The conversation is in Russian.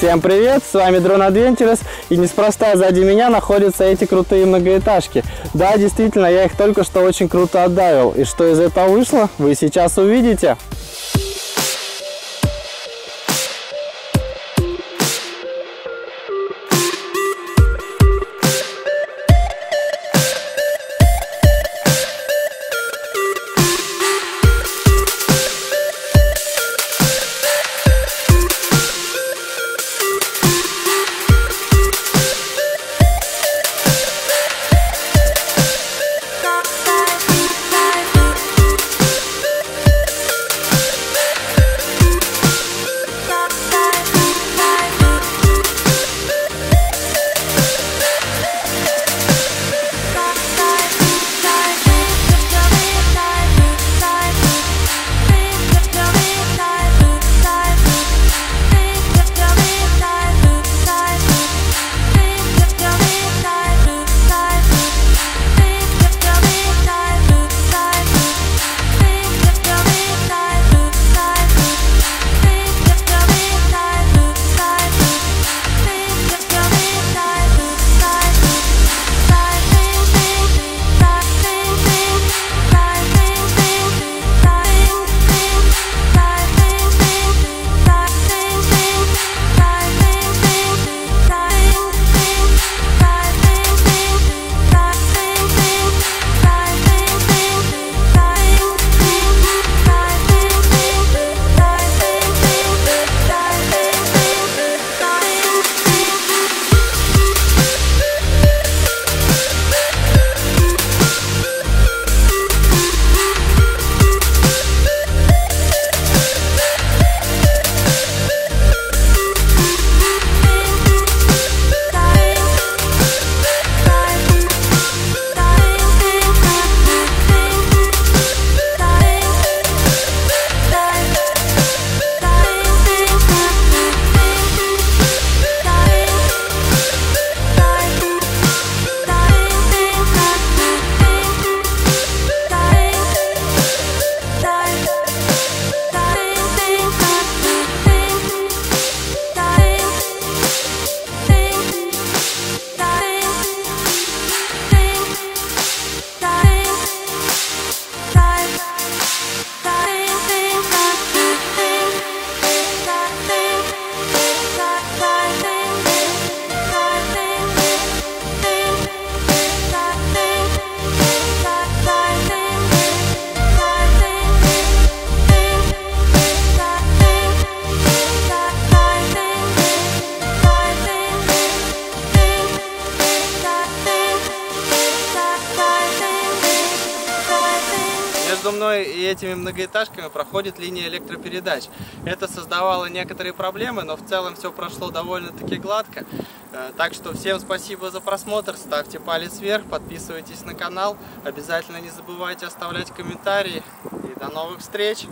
Всем привет, с вами Drone Adventures, и неспроста сзади меня находятся эти крутые многоэтажки. Да, действительно, я их только что очень круто отдавил, и что из этого вышло, вы сейчас увидите. Между мной и этими многоэтажками проходит линия электропередач. Это создавало некоторые проблемы, но в целом все прошло довольно-таки гладко. Так что всем спасибо за просмотр, ставьте палец вверх, подписывайтесь на канал, обязательно не забывайте оставлять комментарии и до новых встреч!